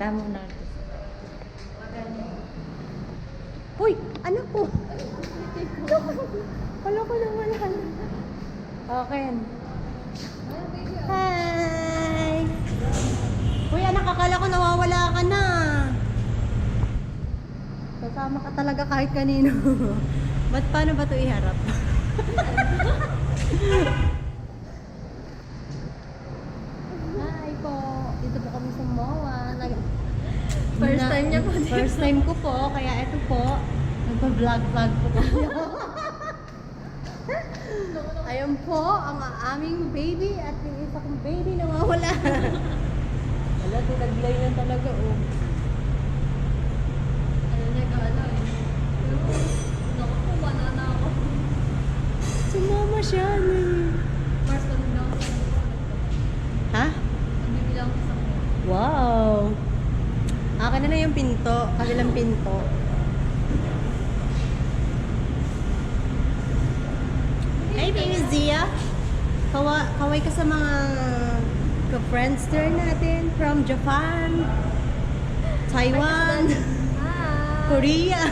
Tama na. Uy! Anak ko! Wala ko naman. Okay. Hi! Uy, anak, akala ko nawawala ka na. Kasama ka talaga kahit kanino. Ba't paano ba ito iharap? Hi po! Dito po kami sa MOA. First time niya po dito. First time ko po, kaya ito po. Nagpa-vlog po kami. Ayun po, ang aming baby at yung isa kong baby nawawala. Wala, tinaglay na talaga, oh. Ano niya gala eh. Pero, naku po, banana ako. Sumama siya, First time lang ako. Ha? Nagbibilang ko sa kanya. Wow! Akin na lang yung pinto, kabilang pinto. Hey, baby Zia! Kaway ka sa mga ka-friendster natin from Japan, Taiwan, Hi! Korea,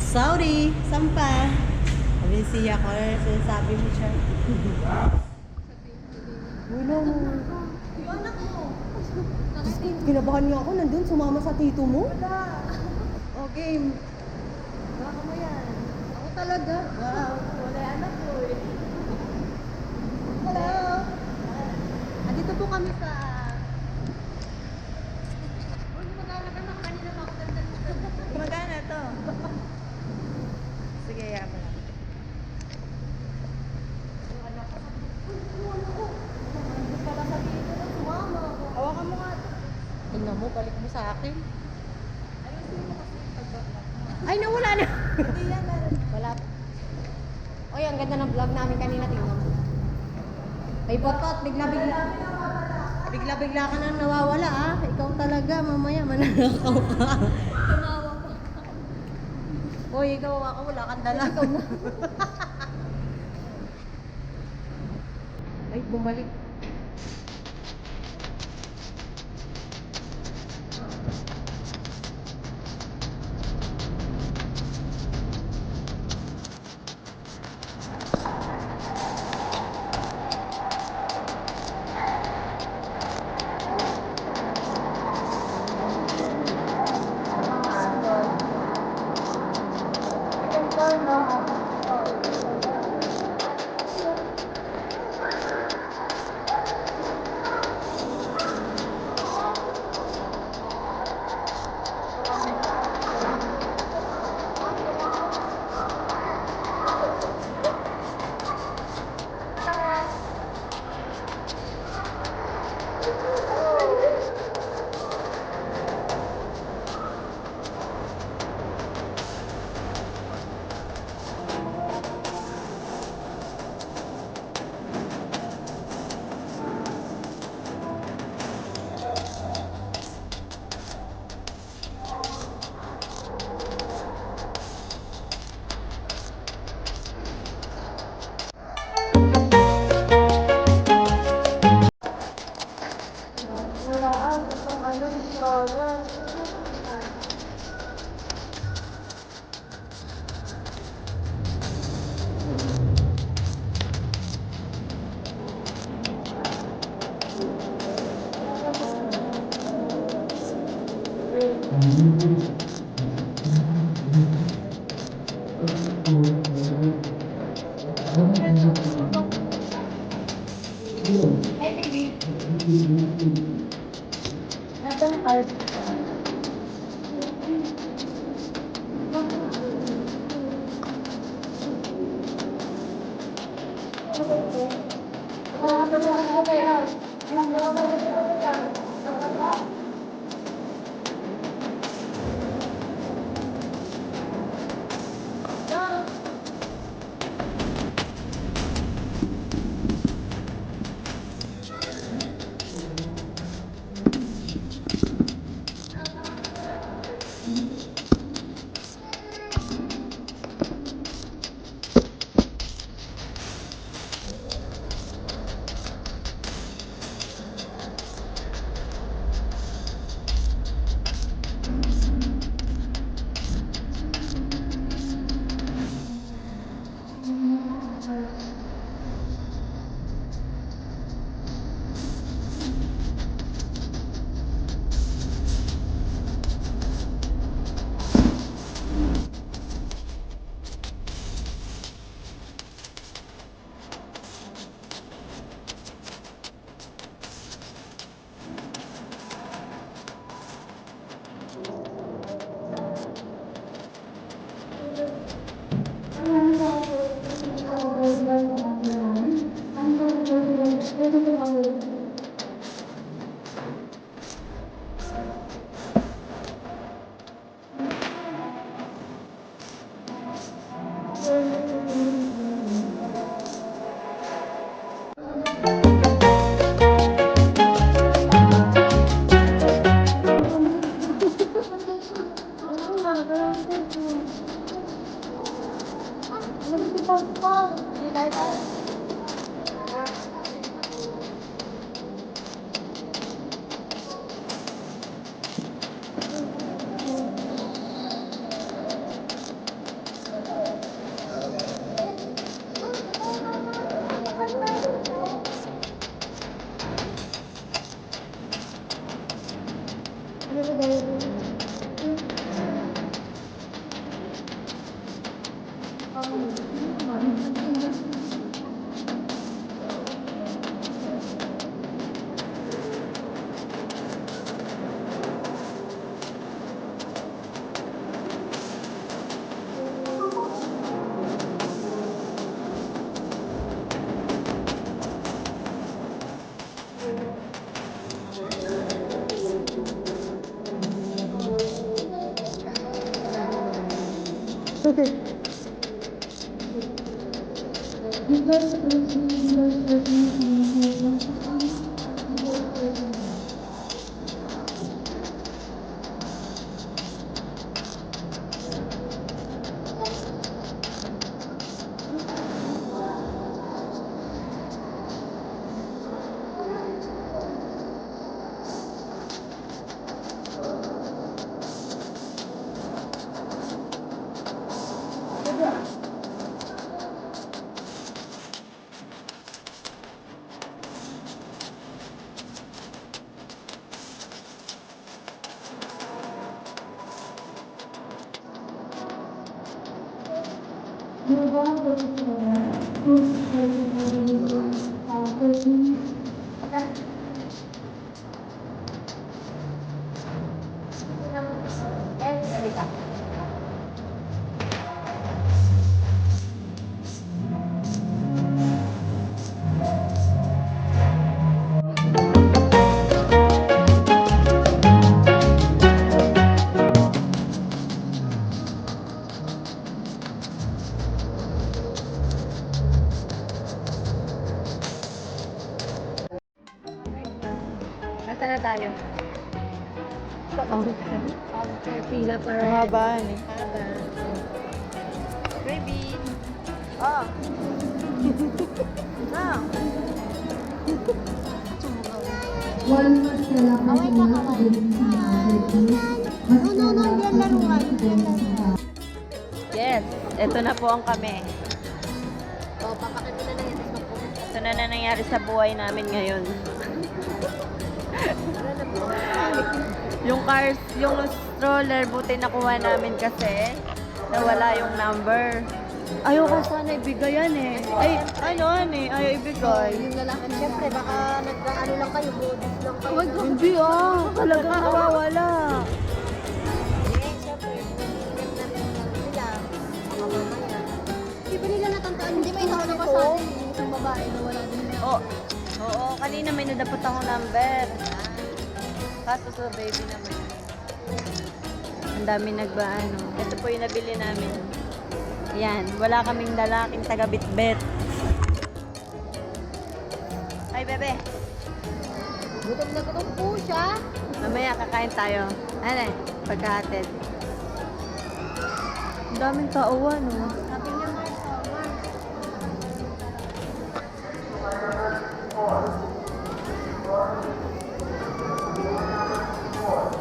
Saudi, saan pa? Sabi Zia ko, sinasabi mo siya. Wala mo. Yung anak mo. Kinabahan nga ako, nandun, sumama sa tito mo. O, game. Baka mo yan. Ako talaga. Wow, wala yung anak ko eh. Hello. Andito po kami sa... Huwag mo maglalagay na kanina pa ako ganda. Gumagana to. Sige, yaman lang. Yung anak ko. Yung anak ko. Hindi pala sa dito na sumama ako. Hawakan mo nga to. Tingnan mo, balik mo sa akin. Ayusin mo kasi pag-vlog mo. Ay, nawala na. Hindi yan, meron. Wala. Oy, ang ganda ng vlog namin kanina, tingnan mo. Ay, potot, bigla-bigla. Bigla-bigla ka nang nawawala, ah. Ikaw talaga, mamaya mananakaw ka. Tumawa pa. Hoy, ikaw ako, wala kang dala. Ay, bumalik. Nagsipas pa. Hindi tayo tayo. Nasaan na tayo? Pila para. Mahabaan eh. Baby. Oh. Ah. Kaway ka, kaway. No, yan laruan. Yes, ito na po ang kami. O, papakita na lang yung TikTok ko. Ito na nangyari sa buhay namin ngayon. Yung cars, yung stroller, buti nakuha namin kasi nawala yung number. Ayoko sana ibigay yan eh. Ay, ano eh, ayaw ibigay. Yung lalaki, syempre, baka nag-ano lang kayo, bodis lang kayo. Hindi talagang nawawala. Eh, syempre, hindi na rin nila. Mga mamaya. Hindi ba nila natantaan? Hindi ba ikaw na sa atin? Yung isang babae na wala din na. Oo, kanina may nadapot ako number. Kaso sa baby naman. Ang dami nagbaano. Ito po yung nabili namin. Yan, wala kaming lalaking taga-bitbit. Ay, bebe. Gutom na gutom po siya. Mamaya kakain tayo. Ano eh, pagkahatid. Ang daming tauan, no? Sabi niya nga,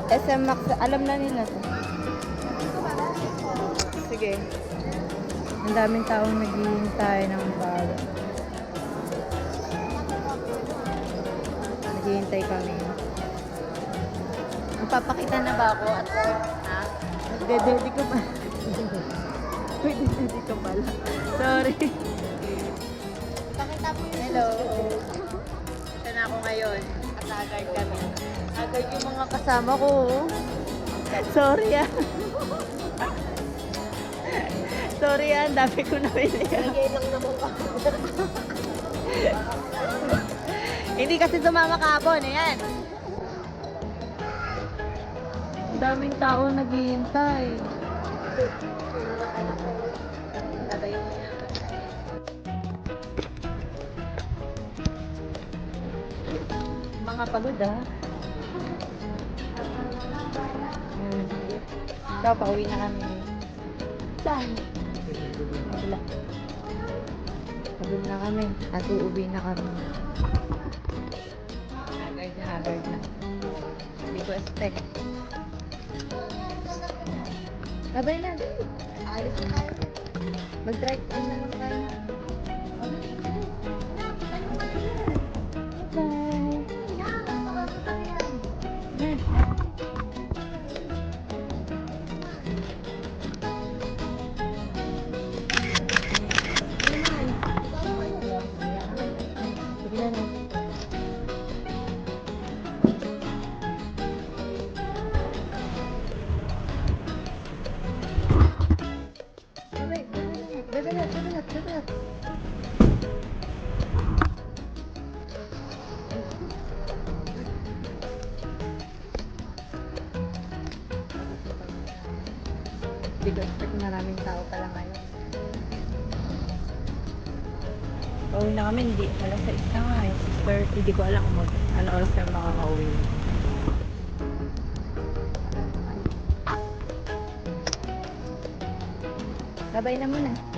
SM Max, alam na nila to. Sige. Ang daming taong naghihintay ng bago. Naghihintay kami. Magpapakita na ba ako at work? Ha? Nagde-dedi ko pa. Nagde-dedi ko pala. Sorry. pakita po yung Hello. Ito na ako ngayon. At-agad kami. Agad yung mga kasama ko. Oh. Sorry ah. Sorry ah, ang dami ko nabili. Nagay lang naman ako. Hindi kasi sumama kahapon. Ayan. Ang daming tao naghihintay. Tatayin mo yan. Mga pagod ah. So, pauwi na kami. Saan? Wala. Pagod na kami. At uuwi na kami. Haggard na. Hindi ko expect. Babay na. Alis na tayo. Mag-drive in na lang tayo. Sige na. Bebe. Hindi ko expect maraming tao pala ngayon. Pauwi na kami, hindi. Alas 6 na nga eh. 6:30. Hindi ko alam kung ano oras kami makakauwi. Babay na muna.